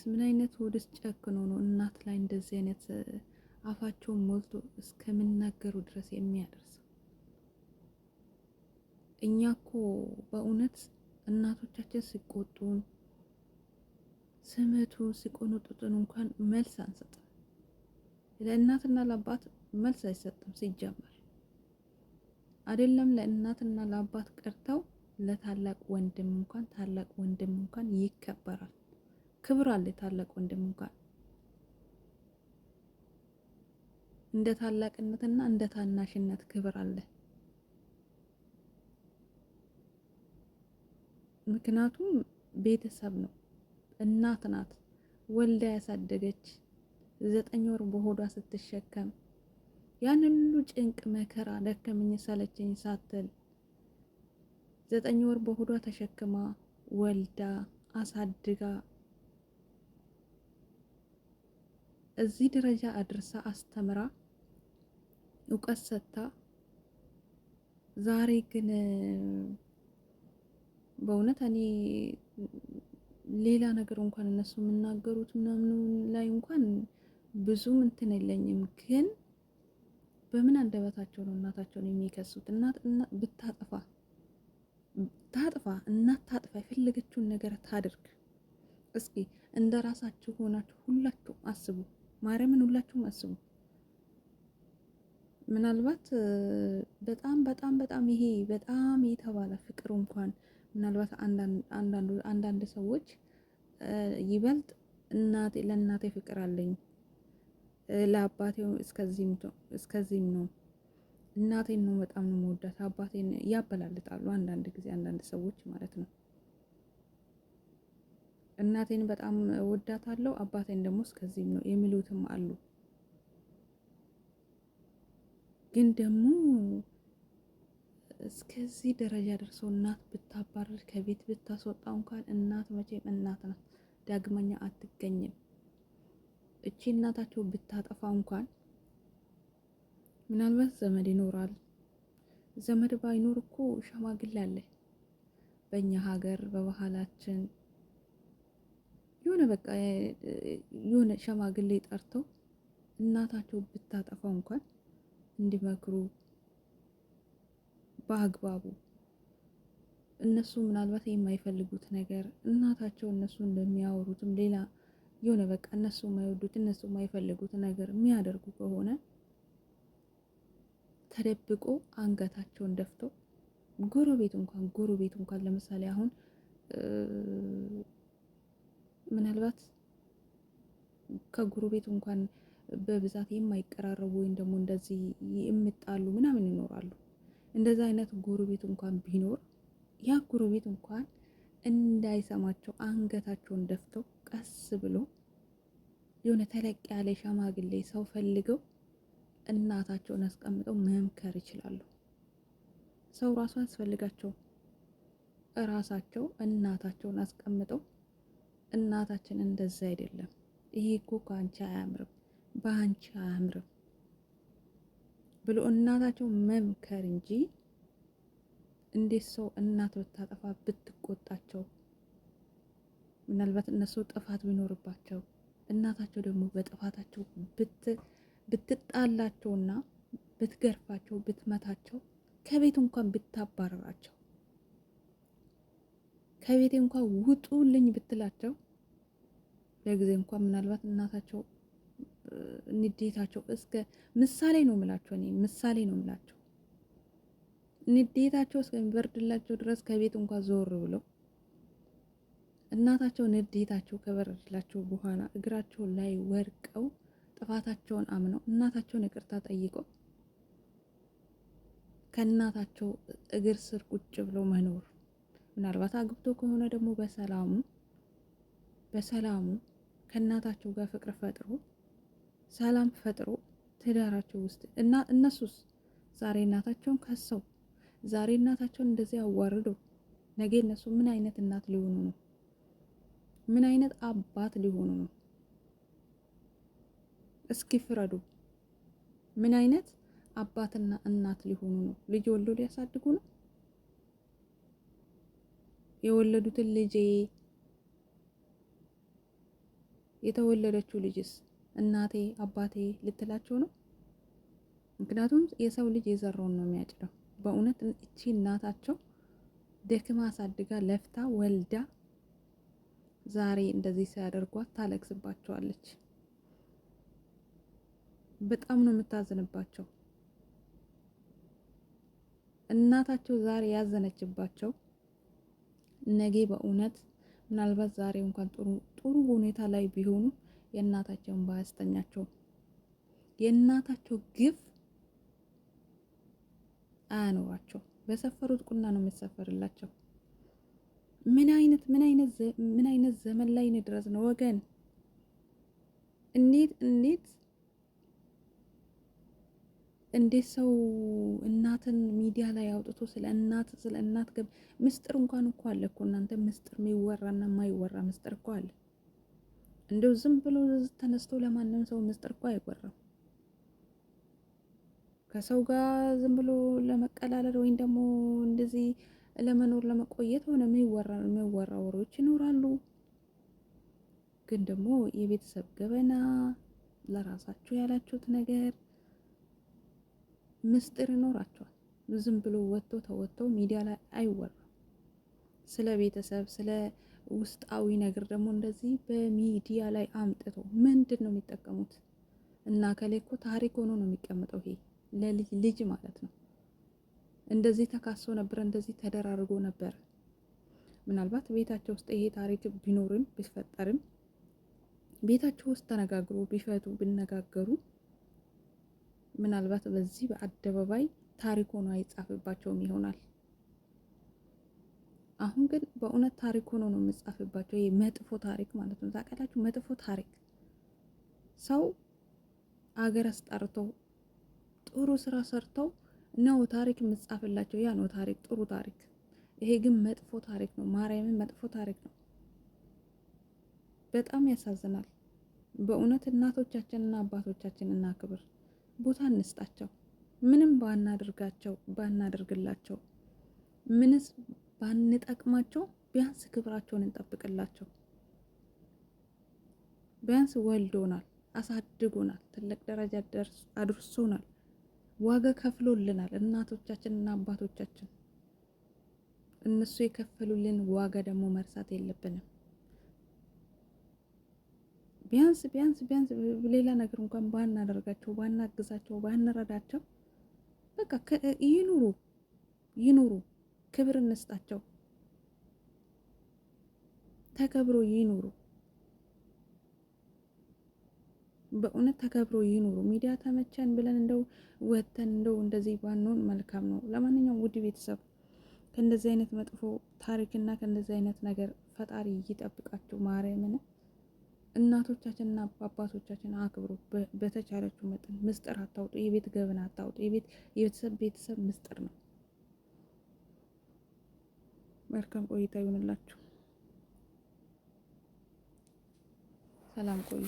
ምን አይነት ወደስ ጨክኖ ነው እናት ላይ እንደዚህ አይነት አፋቸውን ሞልቶ እስከሚናገሩ ድረስ የሚያደርሰው? እኛ እኮ በእውነት እናቶቻችን ሲቆጡን ስመቱን ሲቆነጥጡን እንኳን መልስ አንሰጥም። ለእናትና ለአባት መልስ አይሰጥም ሲጀመር። አይደለም ለእናትና ለአባት ቀርተው ለታላቅ ወንድም እንኳን ታላቅ ወንድም እንኳን ይከበራል። ክብር አለ። ታላቅ ወንድም እንኳን እንደ ታላቅነትና እንደ ታናሽነት ክብር አለ። ምክንያቱም ቤተሰብ ነው። እናት ናት ወልዳ ያሳደገች 9 ወር በሆዷ ስትሸከም ያን ሁሉ ጭንቅ መከራ ደከመኝ ሰለቸኝ ሳትል 9 ወር በሆዷ ተሸክማ ወልዳ አሳድጋ እዚህ ደረጃ አድርሳ አስተምራ እውቀት ሰጥታ ዛሬ ግን በእውነት እኔ ሌላ ነገር እንኳን እነሱ የምናገሩት ምናምን ላይ እንኳን ብዙም እንትን የለኝም፣ ግን በምን አንደበታቸው ነው እናታቸውን የሚከሱት? እናት ብታጠፋ ታጥፋ፣ እናት ታጥፋ፣ የፈለገችውን ነገር ታድርግ። እስኪ እንደ ራሳችሁ ሆናችሁ ሁላችሁ አስቡ፣ ማርያምን ሁላችሁም አስቡ። ምናልባት በጣም በጣም በጣም ይሄ በጣም የተባለ ፍቅር እንኳን ምናልባት አንዳንድ ሰዎች ይበልጥ ለእናቴ ፍቅር አለኝ ለአባቴው እስከዚህም ነው እናቴን ነው በጣም ነው የምወዳት አባቴን ያበላልጣሉ። አንዳንድ ጊዜ አንዳንድ ሰዎች ማለት ነው እናቴን በጣም ወዳታለሁ አባቴን ደግሞ እስከዚህም ነው የሚሉትም አሉ። ግን ደግሞ እስከዚህ ደረጃ ደርሶ እናት ብታባረር ከቤት ብታስወጣ እንኳን እናት መቼም እናት ናት፣ ዳግመኛ አትገኝም። እቺ እናታቸው ብታጠፋ እንኳን ምናልባት ዘመድ ይኖራል። ዘመድ ባይኖር እኮ ሸማግሌ አለ። በእኛ ሀገር በባህላችን የሆነ በቃ የሆነ ሸማግሌ ጠርተው እናታቸው ብታጠፋ እንኳን እንዲመክሩ በአግባቡ እነሱ ምናልባት የማይፈልጉት ነገር እናታቸው እነሱ እንደሚያወሩትም ሌላ የሆነ በቃ እነሱ የማይወዱት እነሱ የማይፈልጉት ነገር የሚያደርጉ ከሆነ ተደብቆ አንገታቸውን ደፍተው ጎረቤት እንኳን ለምሳሌ አሁን ምናልባት ከጎረቤት እንኳን በብዛት የማይቀራረቡ ወይም ደግሞ እንደዚህ የሚጣሉ ምናምን ይኖራሉ። እንደዛ አይነት ጎረቤት እንኳን ቢኖር ያ ጎረቤት እንኳን እንዳይሰማቸው አንገታቸውን ደፍተው ቀስ ብሎ የሆነ ተለቅ ያለ ሸማግሌ ሰው ፈልገው እናታቸውን አስቀምጠው መምከር ይችላሉ። ሰው ራሱ ያስፈልጋቸው እራሳቸው እናታቸውን አስቀምጠው እናታችን እንደዛ አይደለም፣ ይሄ እኮ ከአንቺ አያምርም፣ በአንቺ አያምርም ብሎ እናታቸው መምከር እንጂ እንዴት ሰው እናት ብታጠፋ ብትቆጣቸው ምናልባት እነሱ ጥፋት ቢኖርባቸው እናታቸው ደግሞ በጥፋታቸው ብትጣላቸውና ብትገርፋቸው ብትመታቸው ከቤት እንኳን ብታባረራቸው ከቤት እንኳን ውጡልኝ ብትላቸው ለጊዜ እንኳን ምናልባት እናታቸው ንዴታቸው እስከ ምሳሌ ነው የምላቸው፣ እኔ ምሳሌ ነው የምላቸው። ንዴታቸው እስከሚበርድላቸው ድረስ ከቤት እንኳን ዞር ብለው እናታቸው ንዴታቸው ከበረድላቸው በኋላ እግራቸው ላይ ወርቀው ጥፋታቸውን አምነው እናታቸውን ይቅርታ ጠይቀው ከእናታቸው እግር ስር ቁጭ ብለው መኖር። ምናልባት አግብቶ ከሆነ ደግሞ በሰላሙ ከእናታቸው ጋር ፍቅር ፈጥሮ ሰላም ፈጥሮ ትዳራቸው ውስጥ እና እነሱስ ዛሬ እናታቸውን ከሰው ዛሬ እናታቸውን እንደዚህ አዋርደው ነገ እነሱ ምን አይነት እናት ሊሆኑ ነው? ምን አይነት አባት ሊሆኑ ነው? እስኪ ፍረዱ። ምን አይነት አባትና እናት ሊሆኑ ነው? ልጅ ወልዶ ሊያሳድጉ ነው? የወለዱትን ልጄ የተወለደችው ልጅስ እናቴ አባቴ ልትላቸው ነው? ምክንያቱም የሰው ልጅ የዘራውን ነው የሚያጭደው። በእውነት እቺ እናታቸው ደክማ አሳድጋ ለፍታ ወልዳ ዛሬ እንደዚህ ሲያደርጓት ታለቅስባቸዋለች። በጣም ነው የምታዝንባቸው። እናታቸው ዛሬ ያዘነችባቸው ነገ በእውነት ምናልባት ዛሬ እንኳን ጥሩ ሁኔታ ላይ ቢሆኑ የእናታቸውን ባያስተኛቸው የእናታቸው ግፍ አያኖራቸው። በሰፈሩት ቁና ነው የሚሰፈርላቸው። ምን አይነት ዘመን ላይ ነው ድረስ ነው ወገን? እንዴት ሰው እናትን ሚዲያ ላይ አውጥቶ ስለ እናት ምስጢር እንኳን እኮ አለ እኮ እናንተ። ምስጢር የሚወራና የማይወራ ምስጢር እኮ አለ። እንደው ዝም ብሎ ተነስቶ ለማንም ሰው ምስጢር እኮ አይወራም። ከሰው ጋር ዝም ብሎ ለመቀላለድ ወይም ደግሞ እንደዚህ ለመኖር ለመቆየት ሆነ የሚወራ ወሬዎች ይኖራሉ። ግን ደግሞ የቤተሰብ ገበና ለራሳችሁ ያላችሁት ነገር ምስጢር ይኖራቸዋል። ዝም ብሎ ተወጥቶ ሚዲያ ላይ አይወራም። ስለ ቤተሰብ ስለ ውስጣዊ ነገር ደግሞ እንደዚህ በሚዲያ ላይ አምጥቶ ምንድን ነው የሚጠቀሙት? እና ከላይ እኮ ታሪክ ሆኖ ነው የሚቀመጠው። ይሄ ልጅ ማለት ነው። እንደዚህ ተካሶ ነበር፣ እንደዚህ ተደራርጎ ነበር። ምናልባት ቤታቸው ውስጥ ይሄ ታሪክ ቢኖርም ቢፈጠርም ቤታቸው ውስጥ ተነጋግሮ ቢፈቱ ቢነጋገሩ ምናልባት በዚህ በአደባባይ ታሪክ ሆኖ አይጻፍባቸውም ይሆናል። አሁን ግን በእውነት ታሪክ ሆኖ ነው የሚጻፍባቸው። ይሄ መጥፎ ታሪክ ማለት ነው። ታውቃላችሁ፣ መጥፎ ታሪክ ሰው አገር አስጠርተው ጥሩ ስራ ሰርተው ነው ታሪክ የምጻፍላቸው። ያ ነው ታሪክ፣ ጥሩ ታሪክ። ይሄ ግን መጥፎ ታሪክ ነው። ማርያምን መጥፎ ታሪክ ነው። በጣም ያሳዝናል። በእውነት እናቶቻችንና አባቶቻችንን እናክብር፣ ቦታ እንስጣቸው። ምንም ባናደርግላቸው፣ ምንስ ባንጠቅማቸው ቢያንስ ክብራቸውን እንጠብቅላቸው። ቢያንስ ወልዶናል፣ አሳድጎናል፣ ትልቅ ደረጃ አድርሶናል፣ ዋጋ ከፍሎልናል። እናቶቻችንና አባቶቻችን እነሱ የከፈሉልን ዋጋ ደግሞ መርሳት የለብንም። ቢያንስ ሌላ ነገር እንኳን ባናደርጋቸው፣ ባናግዛቸው፣ ባንረዳቸው በቃ ይኑሩ፣ ክብር እንስጣቸው፣ ተከብሮ ይኑሩ። በእውነት ተከብሮ ይኑሩ። ሚዲያ ተመቸን ብለን እንደው ወተን እንደው እንደዚህ ባንሆን መልካም ነው። ለማንኛውም ውድ ቤተሰብ ከእንደዚህ አይነት መጥፎ ታሪክና ከእንደዚህ አይነት ነገር ፈጣሪ ይጠብቃችሁ። ማርያምን እናቶቻችንና አባቶቻችን አክብሩ። በተቻለችሁ መጠን ምስጢር አታውጡ። የቤት ገብን አታውጡ። ቤተሰብ ምስጢር ነው። መልካም ቆይታ ይሆንላችሁ። ሰላም ቆዩ።